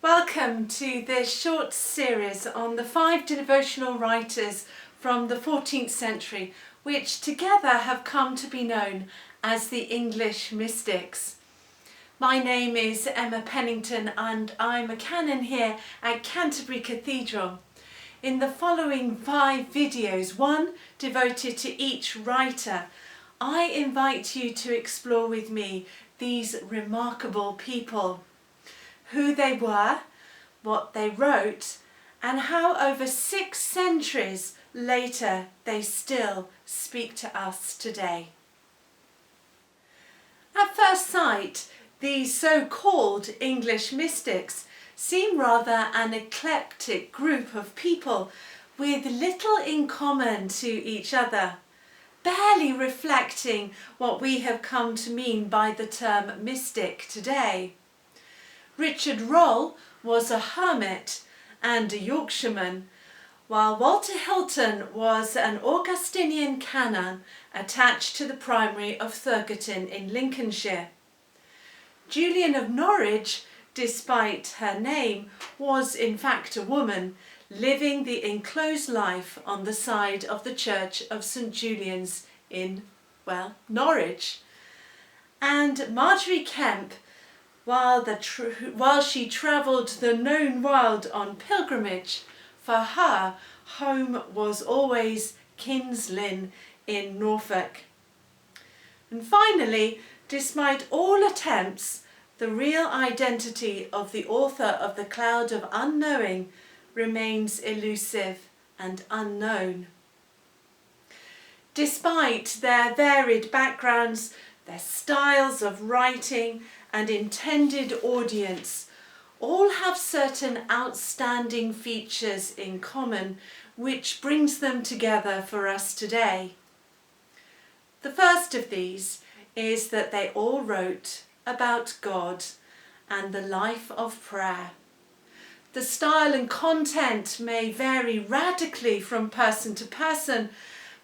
Welcome to this short series on the 5 devotional writers from the 14th century, which together have come to be known as the English mystics. My name is Emma Pennington and I'm a canon here at Canterbury Cathedral. In the following 5 videos, one devoted to each writer, I invite you to explore with me these remarkable people, who they were, what they wrote, and how over 6 centuries later they still speak to us today. At first sight, these so-called English mystics seem rather an eclectic group of people with little in common to each other, barely reflecting what we have come to mean by the term mystic today. Richard Rolle was a hermit and a Yorkshireman, while Walter Hilton was an Augustinian canon attached to the primary of Thurgerton in Lincolnshire. Julian of Norwich, despite her name, was in fact a woman, living the enclosed life on the side of the Church of St. Julian's in, Norwich. And Marjorie Kemp, while she travelled the known world on pilgrimage, for her home was always King's Lynn in Norfolk. And finally, despite all attempts, the real identity of the author of The Cloud of Unknowing remains elusive and unknown. Despite their varied backgrounds, their styles of writing and intended audience all have certain outstanding features in common which brings them together for us today. The first of these is that they all wrote about God and the life of prayer. The style and content may vary radically from person to person,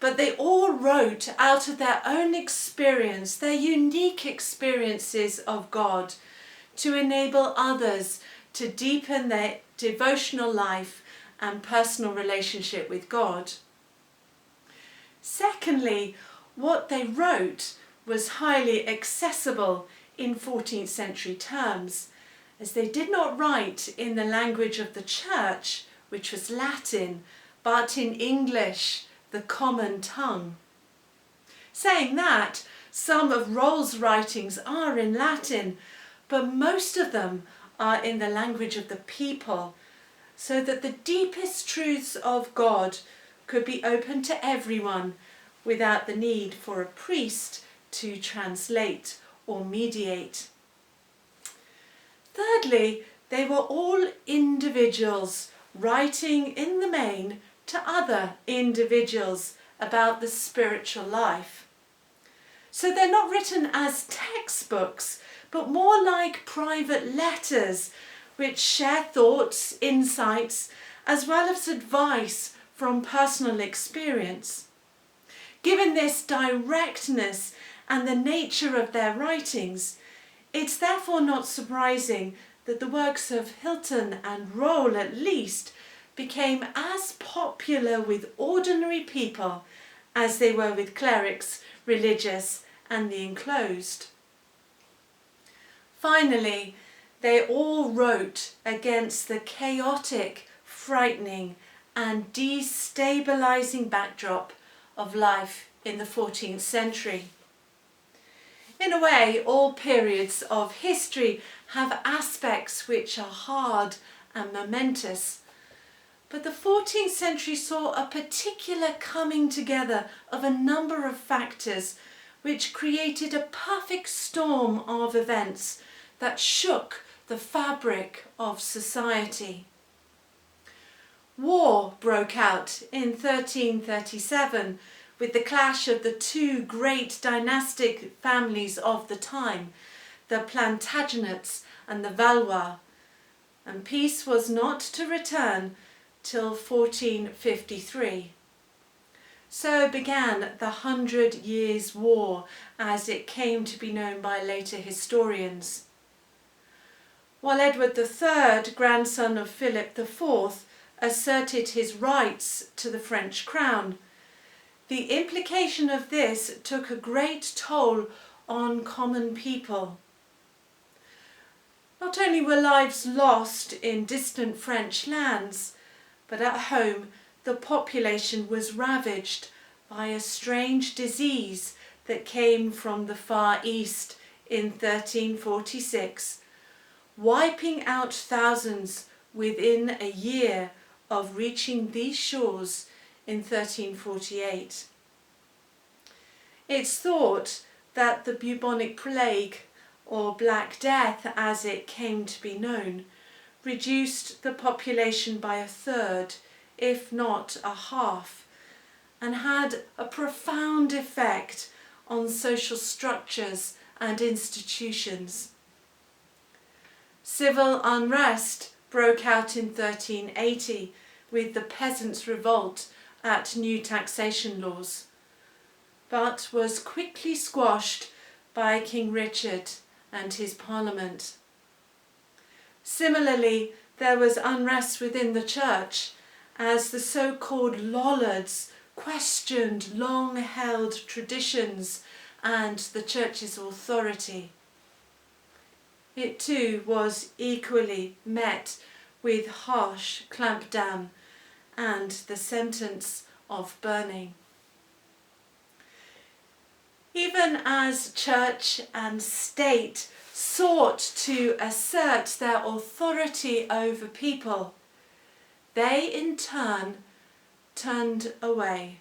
but they all wrote out of their own experience, their unique experiences of God, to enable others to deepen their devotional life and personal relationship with God. Secondly, what they wrote was highly accessible in 14th century terms, as they did not write in the language of the Church, which was Latin, but in English, the common tongue. Saying that, some of Rolle's writings are in Latin, but most of them are in the language of the people, so that the deepest truths of God could be open to everyone without the need for a priest to translate or mediate. Thirdly, they were all individuals writing in the main to other individuals about the spiritual life. So they're not written as textbooks, but more like private letters which share thoughts, insights, as well as advice from personal experience. Given this directness and the nature of their writings, it's therefore not surprising that the works of Hilton and Rolle at least became as popular with ordinary people as they were with clerics, religious, and the enclosed. Finally, they all wrote against the chaotic, frightening, and destabilizing backdrop of life in the 14th century. In a way, all periods of history have aspects which are hard and momentous, but the 14th century saw a particular coming together of a number of factors which created a perfect storm of events that shook the fabric of society. War broke out in 1337 with the clash of the 2 great dynastic families of the time, the Plantagenets and the Valois, and peace was not to return till 1453. So began the 100 Years' War, as it came to be known by later historians. while Edward III, grandson of Philip IV, asserted his rights to the French crown. The implication of this took a great toll on common people. Not only were lives lost in distant French lands, but at home the population was ravaged by a strange disease that came from the Far East in 1346, wiping out thousands within a year of reaching these shores in 1348. It's thought that the bubonic plague, or Black Death as it came to be known, reduced the population by a third, if not a half, and had a profound effect on social structures and institutions. Civil unrest broke out in 1380 with the Peasants' Revolt at new taxation laws, but was quickly squashed by King Richard and his parliament. Similarly, there was unrest within the church as the so-called Lollards questioned long-held traditions and the church's authority. It too was equally met with harsh clampdown and the sentence of burning. Even as church and state sought to assert their authority over people, they in turn turned away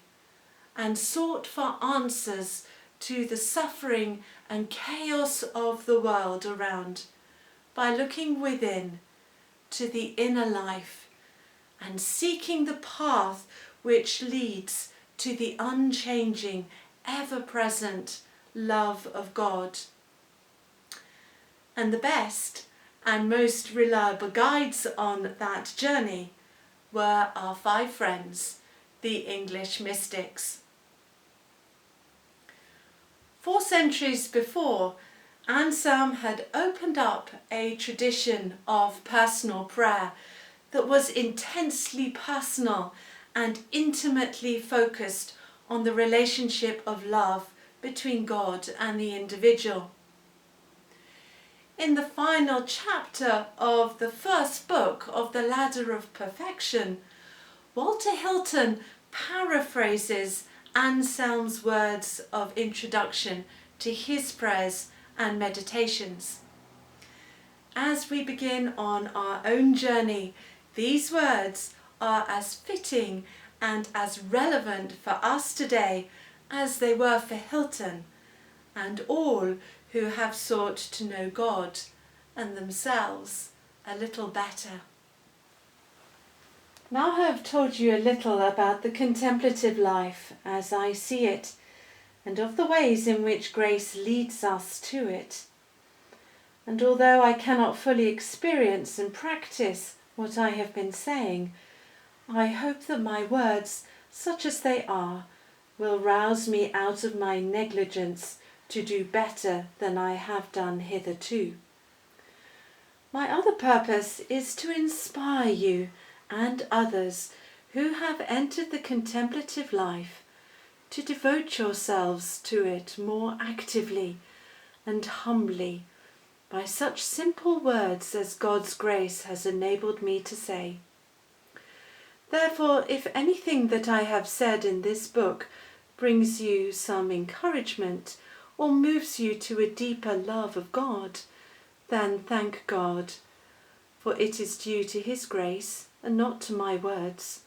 and sought for answers to the suffering and chaos of the world around by looking within to the inner life and seeking the path which leads to the unchanging, ever-present love of God. And the best and most reliable guides on that journey were our 5 friends, the English mystics. 4 centuries before, Anselm had opened up a tradition of personal prayer that was intensely personal and intimately focused on the relationship of love between God and the individual. In the final chapter of the first book of the Ladder of Perfection, Walter Hilton paraphrases Anselm's words of introduction to his prayers and meditations. As we begin on our own journey, these words are as fitting and as relevant for us today as they were for Hilton and all who have sought to know God and themselves a little better. Now I have told you a little about the contemplative life as I see it, and of the ways in which grace leads us to it. And although I cannot fully experience and practice what I have been saying, I hope that my words, such as they are, will rouse me out of my negligence to do better than I have done hitherto. My other purpose is to inspire you and others who have entered the contemplative life to devote yourselves to it more actively and humbly by such simple words as God's grace has enabled me to say. Therefore, if anything that I have said in this book brings you some encouragement or moves you to a deeper love of God, then thank God, for it is due to His grace and not to my words.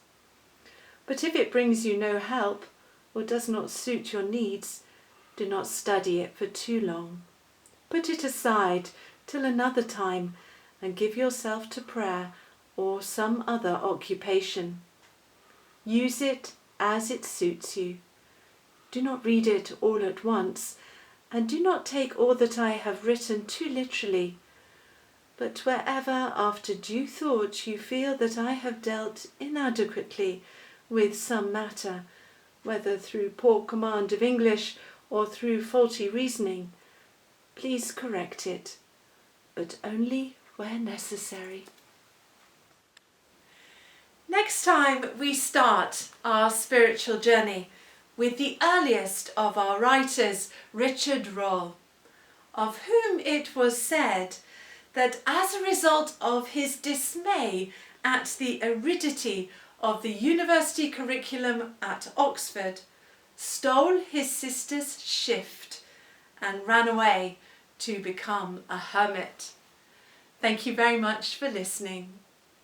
But if it brings you no help or does not suit your needs, do not study it for too long. Put it aside till another time and give yourself to prayer or some other occupation. Use it as it suits you. Do not read it all at once, and do not take all that I have written too literally, but wherever after due thought you feel that I have dealt inadequately with some matter, whether through poor command of English or through faulty reasoning, please correct it, but only where necessary. Next time we start our spiritual journey with the earliest of our writers, Richard Rolle, of whom it was said that as a result of his dismay at the aridity of the university curriculum at Oxford, stole his sister's shift and ran away to become a hermit. Thank you very much for listening.